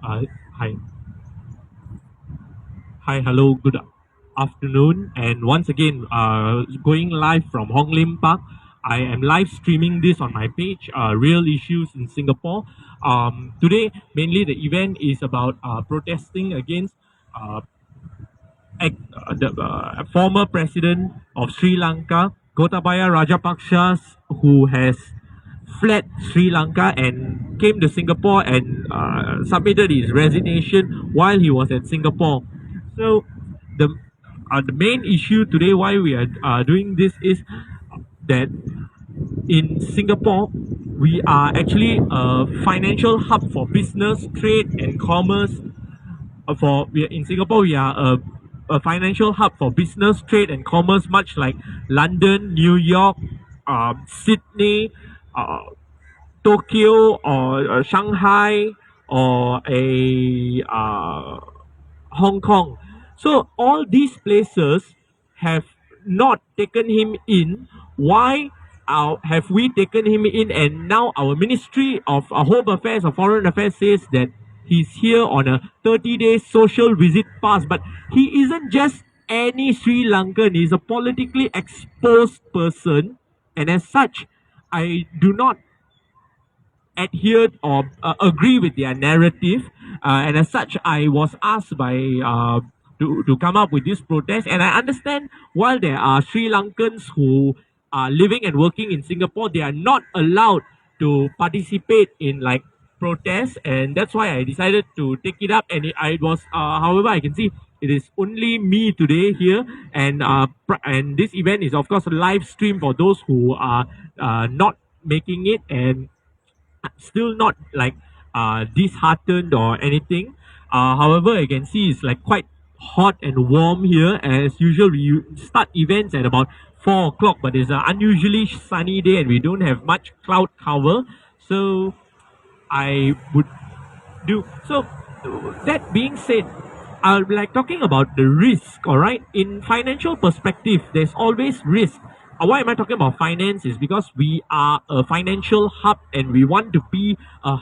Hi. Hi, hello, good afternoon. And once again, going live from Hong Lim Park. I am live streaming this on my page, Real Issues in Singapore. Today, mainly the event is about protesting against uh, the former president of Sri Lanka, Gotabaya Rajapaksa, who has fled Sri Lanka and came to Singapore and submitted his resignation while he was at Singapore. So the the main issue today why we are doing this is that in Singapore we are actually a financial hub for business, trade, and commerce in Singapore, we are a financial hub for business, trade, and commerce, much like London, New York, Sydney, uh, Tokyo, or Shanghai, or Hong Kong. So all these places have not taken him in. Why have we taken him in? And now our Ministry of Home Affairs or Foreign Affairs says that he's here on a 30-day social visit pass. But he isn't just any Sri Lankan. He's a politically exposed person. And as such, I do not adhere or agree with their narrative. And as such, I was asked by to come up with this protest. And I understand while there are Sri Lankans who are living and working in Singapore, they are not allowed to participate in like protests. And that's why I decided to take it up. And I was, however, I can see it is only me today here. And this event is, of course, a live stream for those who are not making it. And still not like disheartened or anything. However, I can see it's like quite hot and warm here. As usual, we start events at about 4 o'clock, but it's an unusually sunny day and we don't have much cloud cover. So I would do so. That being said, I'll be like talking about the risk. All right, in financial perspective, there's always risk. Why am I talking about finance? Is because we are a financial hub and we want to be a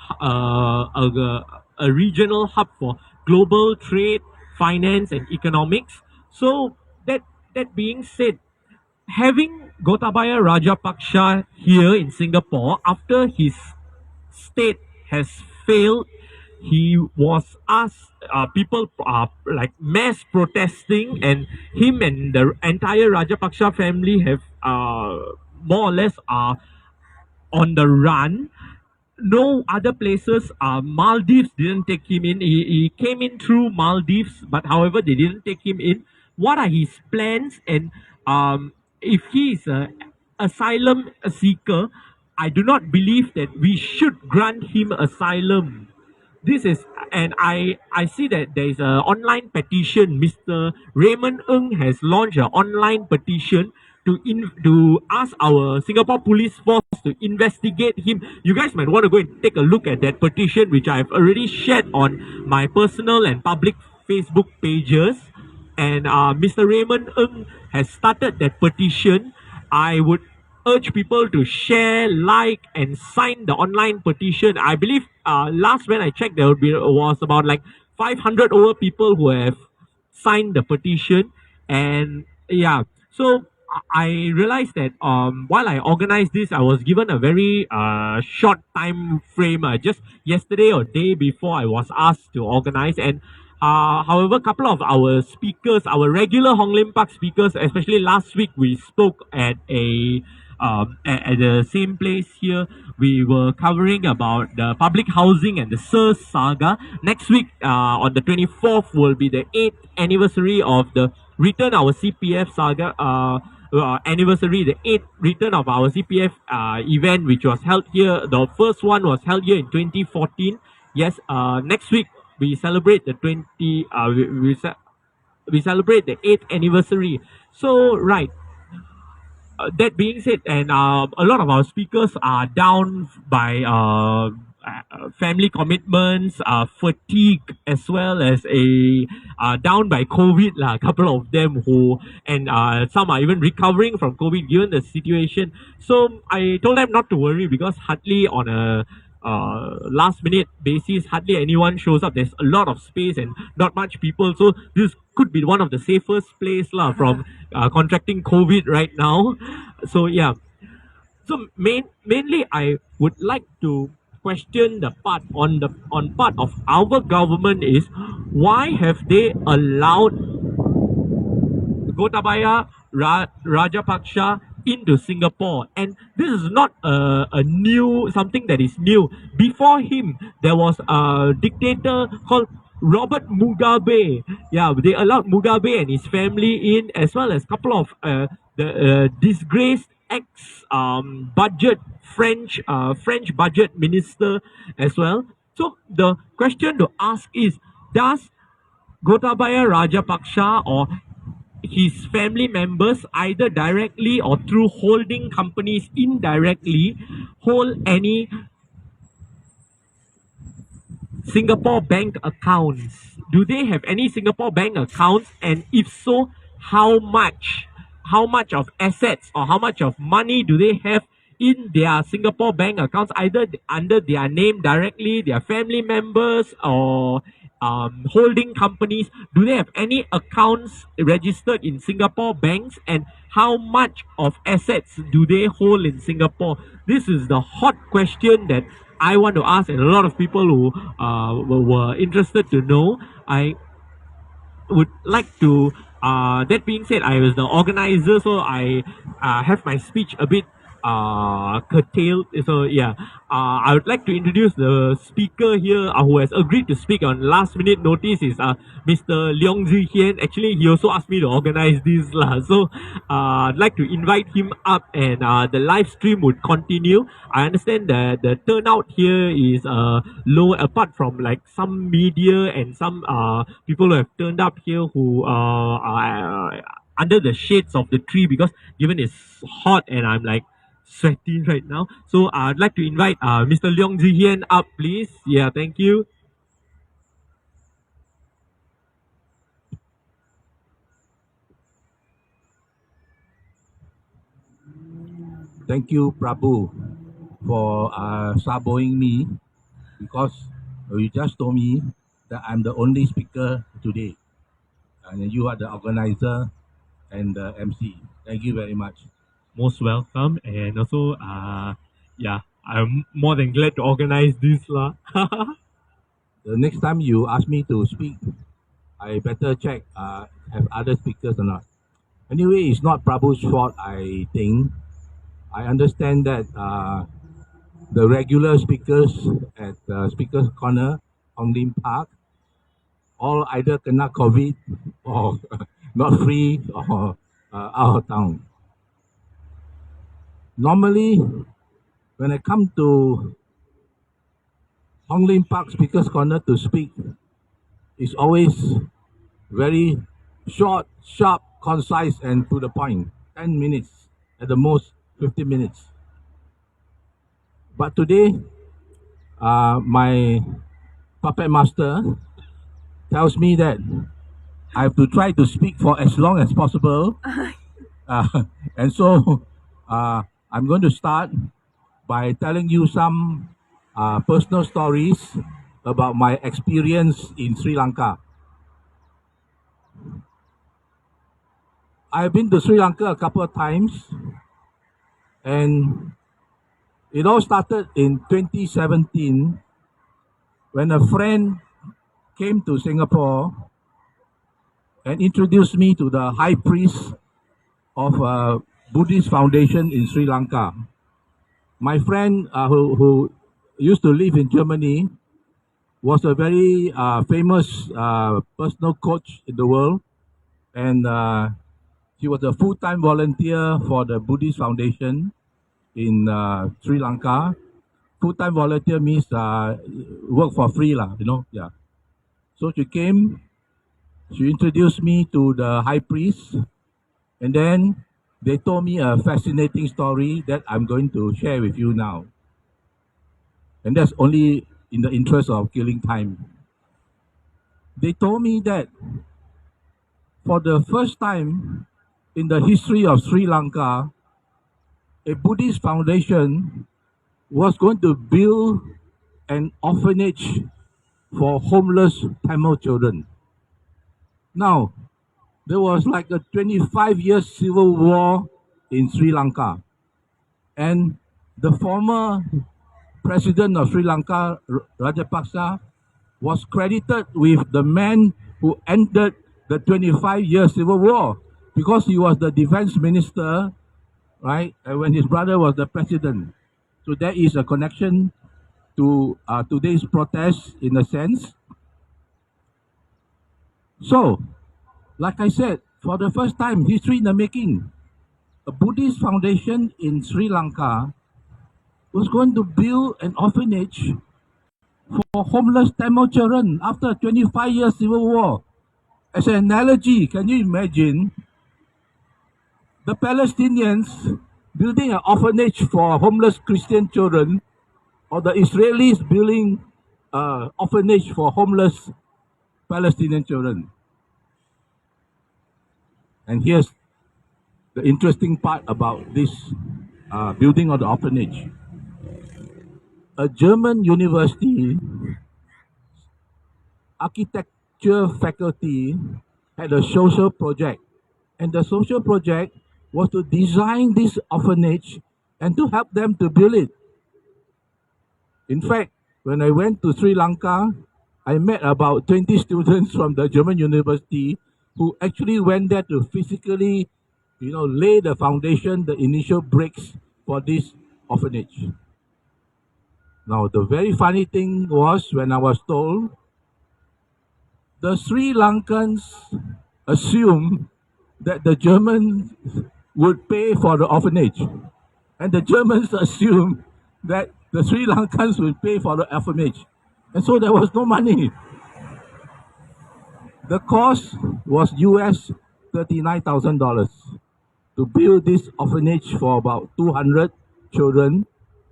regional hub for global trade, finance, and economics. So that being said, having Gotabaya Rajapaksa here in Singapore after his state has failed, he was asked, people like mass protesting, and him and the entire Rajapaksa family have more or less on the run. No other places. Maldives didn't take him in. He came in through Maldives, but however, they didn't take him in. What are his plans? And if he is a asylum seeker, I do not believe that we should grant him asylum. This is, and I see that there is an online petition. Mr. Raymond Ng has launched an online petition to ask our Singapore Police Force to investigate him. You guys might want to go and take a look at that petition, which I've already shared on my personal and public Facebook pages. And Mr. Raymond Ng has started that petition. I would urge people to share, like, and sign the online petition. I believe last when I checked, there was about like 500 over people who have signed the petition. And yeah, so I realized that while I organized this, I was given a very short time frame. Just yesterday or day before, I was asked to organize. And however, a couple of our speakers, our regular Hong Lim Park speakers, especially last week, we spoke at at the same place here. We were covering about the public housing and the SIRS saga. Next week, on the 24th, will be the 8th anniversary of the Return Our CPF saga. Anniversary, the 8th return of our CPF event, which was held here. The first one was held here in 2014. Yes, next week we celebrate the we celebrate the 8th anniversary. So right, that being said, and a lot of our speakers are down by family commitments, fatigue, as well as down by COVID. A couple of them who, and some are even recovering from COVID given the situation. So I told them not to worry because hardly on a last minute basis. Hardly anyone shows up. There's a lot of space and not much people. So this could be one of the safest place lah from contracting COVID right now. So yeah. So mainly I would like to question the part on part of our government is why have they allowed Gotabaya Rajapaksa into Singapore. And this is not a new, something that is new. Before him, there was a dictator called Robert Mugabe. Yeah, they allowed Mugabe and his family in, as well as a couple of the disgraced ex budget French budget minister as well. So the question to ask is, does Gotabaya Rajapaksa or his family members, either directly or through holding companies indirectly, hold any Singapore bank accounts? Do they have any Singapore bank accounts? And if so, how much? How much of assets or how much of money do they have in their Singapore bank accounts, either under their name directly, their family members, or holding companies? Do they have any accounts registered in Singapore banks? And how much of assets do they hold in Singapore? This is the hot question that I want to ask, and a lot of people who were interested to know. I would like to, that being said, I was the organizer, so I have my speech a bit curtailed. So yeah, I would like to introduce the speaker here who has agreed to speak on last minute notice is Mr. Leong Zi Hian. Actually, he also asked me to organize this lah. So I'd like to invite him up, and the live stream would continue. I understand that the turnout here is low, apart from like some media and some people who have turned up here who are under the shades of the tree, because given it's hot and I'm like sweaty right now. So I'd like to invite Mr. Leong Zi Hian up, please. Yeah, thank you. Thank you, Prabhu, for saboing me, because you just told me that I'm the only speaker today, and you are the organizer and the MC. Thank you very much. Most welcome, and also yeah, I'm more than glad to organize this lah. The next time you ask me to speak, I better check have other speakers or not. Anyway, it's not Prabhu's fault, I think. I understand that the regular speakers at Speaker's Corner, Hong Lim Park, all either kena COVID or not free or out of town. Normally, when I come to Hong Lim Park Speaker's Corner to speak, it's always very short, sharp, concise, and to the point. 10 minutes, at the most 15 minutes. But today, my puppet master tells me that I have to try to speak for as long as possible. And so I'm going to start by telling you some personal stories about my experience in Sri Lanka. I've been to Sri Lanka a couple of times, and it all started in 2017 when a friend came to Singapore and introduced me to the high priest of a Buddhist foundation in Sri Lanka. My friend who used to live in Germany was a very famous personal coach in the world, and he was a full-time volunteer for the Buddhist foundation in Sri Lanka. Full-time volunteer means work for free lah, you know. Yeah. So she came, she introduced me to the high priest, and then they told me a fascinating story that I'm going to share with you now. And that's only in the interest of killing time. They told me that for the first time in the history of Sri Lanka, a Buddhist foundation was going to build an orphanage for homeless Tamil children. Now, there was like a 25-year civil war in Sri Lanka, and the former president of Sri Lanka, Rajapaksa, was credited with the man who ended the 25-year civil war because he was the defense minister, right? And when his brother was the president. So there is a connection to today's protest in a sense. So, like I said, for the first time, history in the making, a Buddhist foundation in Sri Lanka was going to build an orphanage for homeless Tamil children after a 25-year civil war. As an analogy, can you imagine the Palestinians building an orphanage for homeless Christian children, or the Israelis building an orphanage for homeless Palestinian children? And here's the interesting part about this building of the orphanage. A German university architecture faculty had a social project, and the social project was to design this orphanage and to help them to build it. In fact, when I went to Sri Lanka, I met about 20 students from the German university who actually went there to physically, lay the foundation, the initial bricks for this orphanage. Now, the very funny thing was when I was told the Sri Lankans assumed that the Germans would pay for the orphanage, and the Germans assumed that the Sri Lankans would pay for the orphanage, and so there was no money. The cost was US $39,000 to build this orphanage for about 200 children,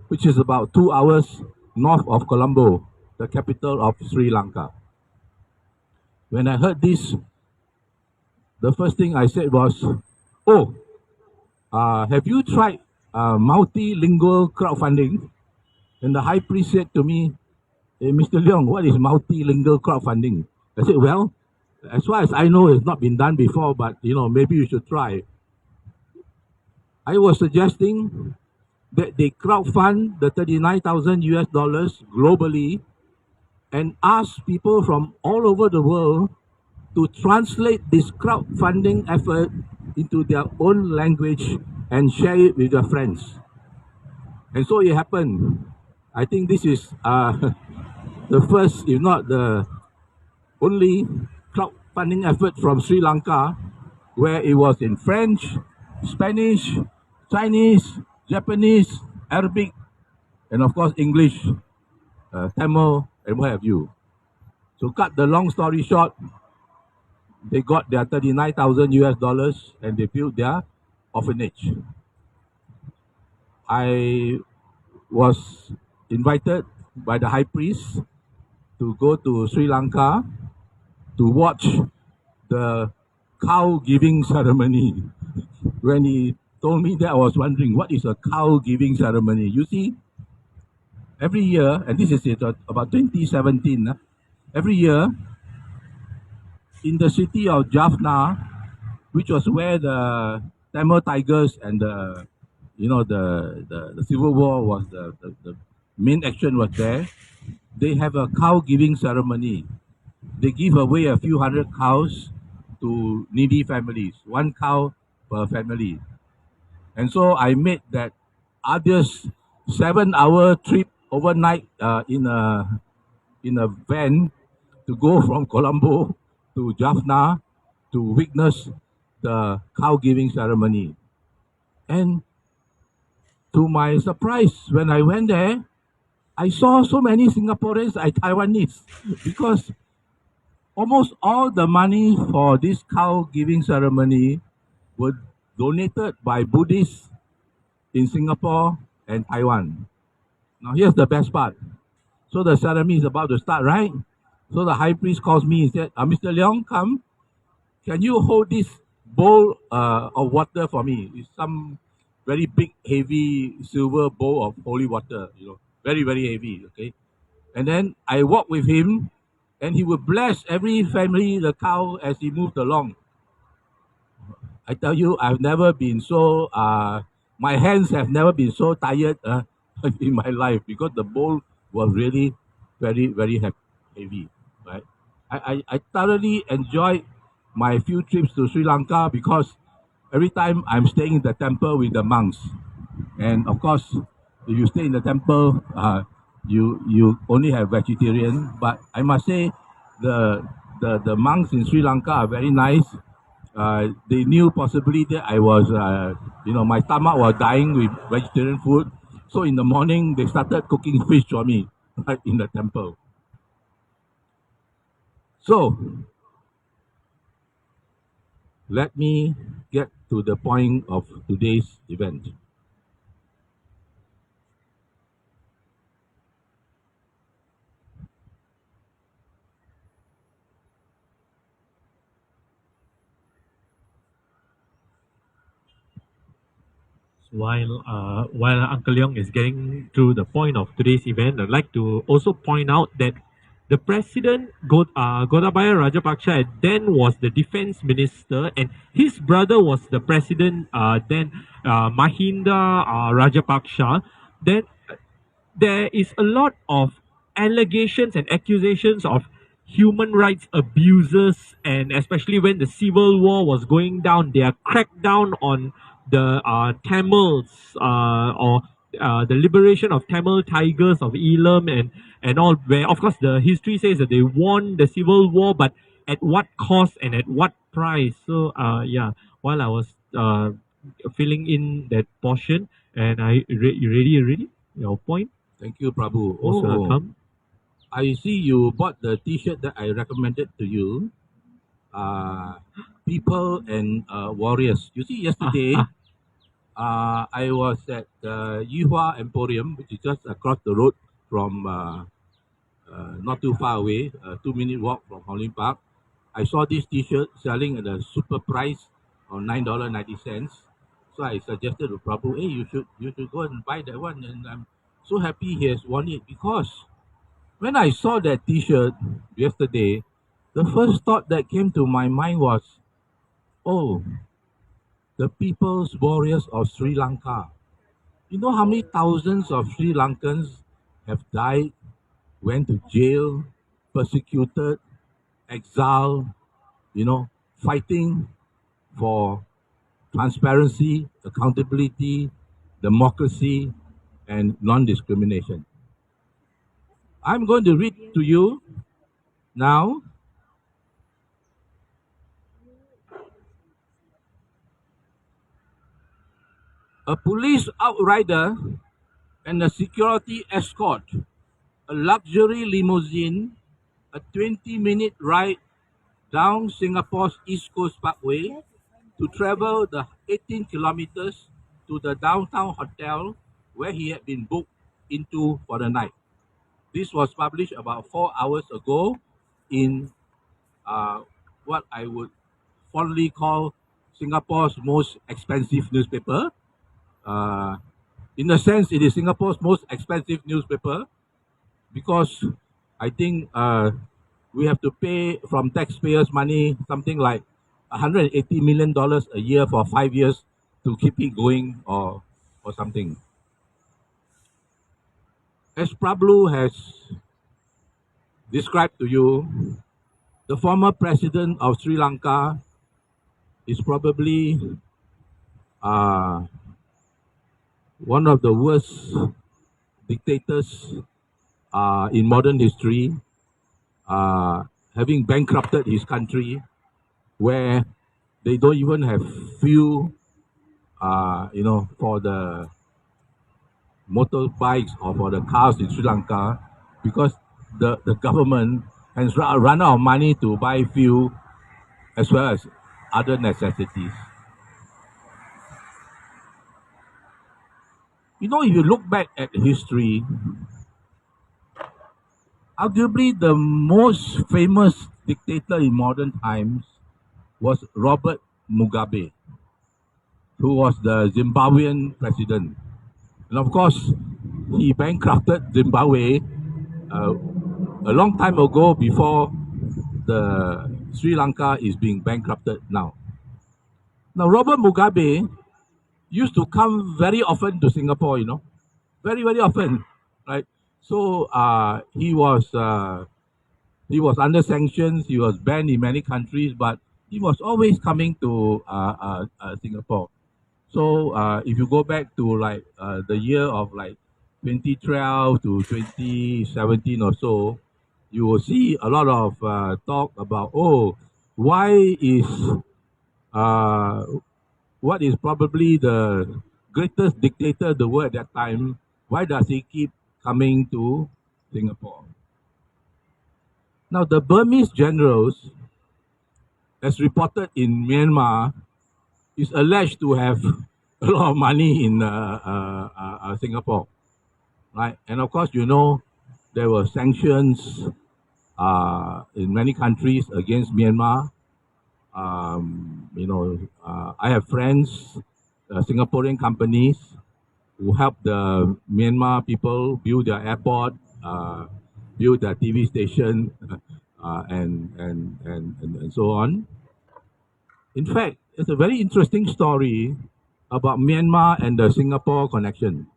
which is about 2 hours north of Colombo, the capital of Sri Lanka. When I heard this, the first thing I said was, have you tried multilingual crowdfunding? And the high priest said to me, hey, Mr. Leong, what is multilingual crowdfunding? I said, well, as far as I know, it's not been done before, but maybe you should try. I was suggesting that they crowdfund the 39,000 US dollars globally and ask people from all over the world to translate this crowdfunding effort into their own language and share it with their friends. And so it happened. I think this is the first, if not the only crowdfunding effort from Sri Lanka, where it was in French, Spanish, Chinese, Japanese, Arabic, and of course English, Tamil, and what have you. So cut the long story short, they got their 39,000 US dollars and they built their orphanage. I was invited by the high priest to go to Sri Lanka to watch the cow giving ceremony. When he told me that, I was wondering, what is a cow giving ceremony? You see, every year, and this is about 2017, every year in the city of Jaffna, which was where the Tamil Tigers and the Civil War was the main action was there. They have a cow giving ceremony. They give away a few hundred cows to needy families, one cow per family. And so I made that arduous 7-hour trip overnight in a van to go from Colombo to Jaffna to witness the cow giving ceremony. And to my surprise, when I went there, I saw so many Singaporeans and Taiwanese because almost all the money for this cow giving ceremony were donated by Buddhists in Singapore and Taiwan. Now here's the best part. So the ceremony is about to start, right? So the high priest calls me and said, Mr. Leong, come. Can you hold this bowl of water for me? It's some very big, heavy silver bowl of holy water, very, very heavy, okay? And then I walked with him, and he would bless every family, the cow, as he moved along. I tell you, I've never been so, my hands have never been so tired in my life because the bowl was really very, very heavy, right? I thoroughly enjoyed my few trips to Sri Lanka because every time I'm staying in the temple with the monks. And of course, if you stay in the temple, you only have vegetarian. But I must say, the monks in Sri Lanka are very nice. They knew possibly that I was, my stomach was dying with vegetarian food. So in the morning, they started cooking fish for me right in the temple. So let me get to the point of today's event. While Uncle Leong is getting to the point of today's event, I'd like to also point out that the president Gotabaya Rajapaksa then was the defense minister, and his brother was the president then Mahinda Rajapaksa. Then there is a lot of allegations and accusations of human rights abuses, and especially when the civil war was going down, they are cracked down on the Tamils or the liberation of Tamil tigers of Elam and all. Where of course the history says that they won the civil war, but at what cost and at what price? So yeah, while I was filling in that portion, and you ready your point. Thank you, Prabhu. Most Oh, welcome. I see you bought the T-shirt that I recommended to you. People and warriors. You see, yesterday I was at Yihua Emporium, which is just across the road from not too far away, a 2-minute walk from Hong Park. I saw this T-shirt selling at a super price of $9.90. So I suggested to Prabhu, hey, you should go and buy that one. And I'm so happy he has won it because when I saw that T-shirt yesterday, the first thought that came to my mind was, oh, the people's warriors of Sri Lanka. You know how many thousands of Sri Lankans have died, went to jail, persecuted, exiled, fighting for transparency, accountability, democracy, and non-discrimination. I'm going to read to you now a police outrider and a security escort, a luxury limousine, a 20-minute ride down Singapore's East Coast Parkway to travel the 18 kilometers to the downtown hotel where he had been booked into for the night. This was published about 4 hours ago in what I would fondly call Singapore's most expensive newspaper. In a sense, it is Singapore's most expensive newspaper because I think we have to pay from taxpayers' money something like $180 million a year for 5 years to keep it going or something. As Prabhu has described to you, the former president of Sri Lanka is probably one of the worst dictators in modern history, having bankrupted his country, where they don't even have fuel, for the motorbikes or for the cars in Sri Lanka, because the government has run out of money to buy fuel as well as other necessities. If you look back at history, arguably the most famous dictator in modern times was Robert Mugabe, who was the Zimbabwean president. And of course, he bankrupted Zimbabwe a long time ago, before the Sri Lanka is being bankrupted now. Now, Robert Mugabe used to come very often to Singapore, very, very often, right? So he was under sanctions, he was banned in many countries, but he was always coming to Singapore. So if you go back to like the year of like 2012 to 2017 or so, you will see a lot of talk about, why is uh, what is probably the greatest dictator the world at that time, why does he keep coming to Singapore? Now, the Burmese generals, as reported in Myanmar, is alleged to have a lot of money in Singapore, right? And of course, there were sanctions in many countries against Myanmar. I have friends, Singaporean companies, who help the Myanmar people build their airport, build their TV station, and so on. In fact, it's a very interesting story about Myanmar and the Singapore connection.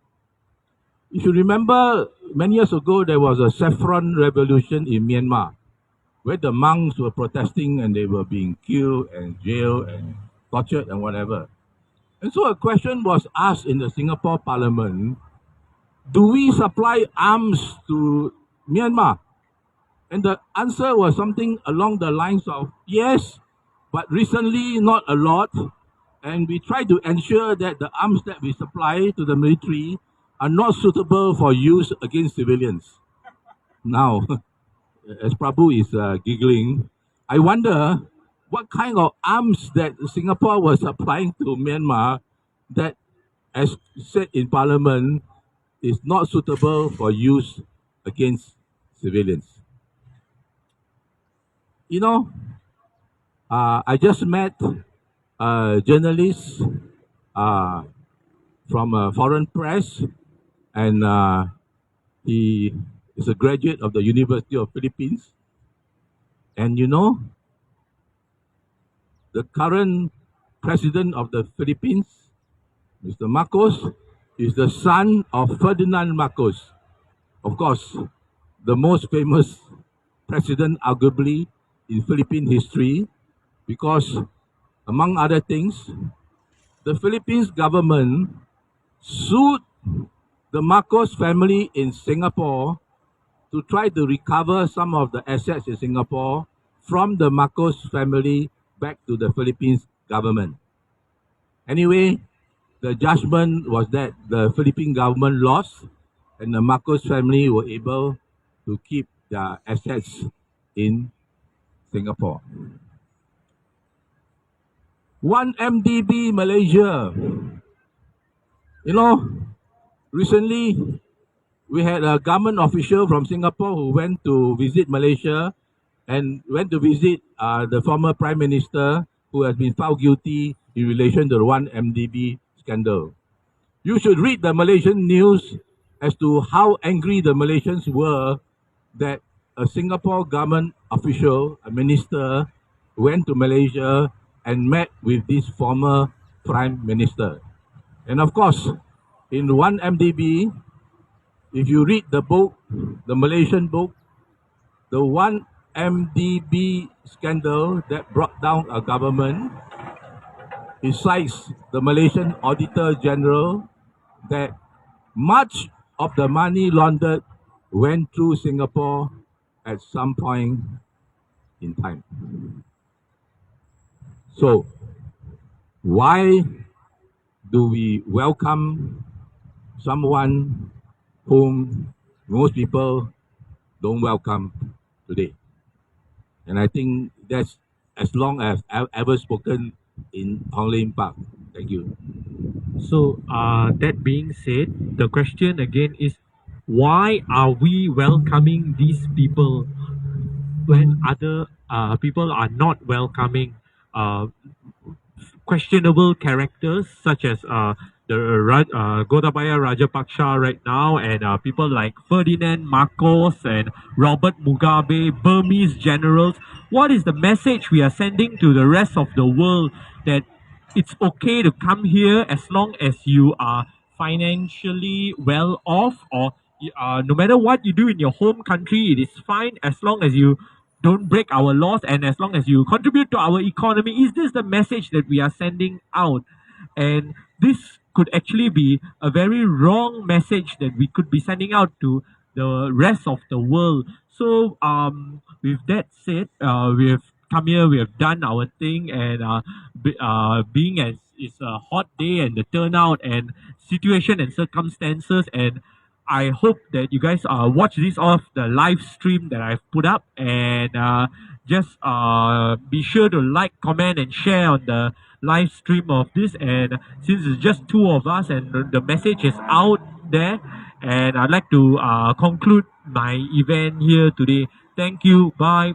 If you remember, many years ago, there was a saffron revolution in Myanmar, where the monks were protesting and they were being killed and jailed and tortured and whatever. And so a question was asked in the Singapore Parliament, do we supply arms to Myanmar? And the answer was something along the lines of yes, but recently not a lot. And we try to ensure that the arms that we supply to the military are not suitable for use against civilians. Now, as Prabhu is giggling, I wonder what kind of arms that Singapore was supplying to Myanmar that, as said in Parliament, is not suitable for use against civilians. I just met a journalist from a foreign press, and he is a graduate of the University of Philippines. And the current president of the Philippines, Mr. Marcos, is the son of Ferdinand Marcos. Of course, the most famous president, arguably, in Philippine history, because, among other things, the Philippines government sued the Marcos family in Singapore to try to recover some of the assets in Singapore from the Marcos family back to the Philippines government. Anyway, the judgment was that the Philippine government lost and the Marcos family were able to keep their assets in Singapore. 1MDB Malaysia. Recently we had a government official from Singapore who went to visit Malaysia and went to visit the former Prime Minister who has been found guilty in relation to the 1MDB scandal. You should read the Malaysian news as to how angry the Malaysians were that a Singapore government official, a minister, went to Malaysia and met with this former Prime Minister. And of course, in 1MDB, if you read the book, the Malaysian book, the 1MDB scandal that brought down a government, it cites the Malaysian Auditor General that much of the money laundered went through Singapore at some point in time. So, why do we welcome someone whom most people don't welcome today? And I think that's as long as I've ever spoken in Hong Lim Park. Thank you. So, that being said, the question again is, why are we welcoming these people when other people are not welcoming questionable characters such as Gotabaya Rajapaksa right now, and people like Ferdinand Marcos and Robert Mugabe, Burmese generals. What is the message we are sending to the rest of the world that it's okay to come here as long as you are financially well off, or no matter what you do in your home country, it is fine as long as you don't break our laws and as long as you contribute to our economy. Is this the message that we are sending out? And this could actually be a very wrong message that we could be sending out to the rest of the world. So, with that said, we have come here, we have done our thing, and being as it's a hot day and the turnout and situation and circumstances, and I hope that you guys watch this off the live stream that I've put up, and just be sure to like, comment, and share on the live stream of this. And since it's just two of us and the message is out there, and I'd like to conclude my event here today. Thank you. Bye.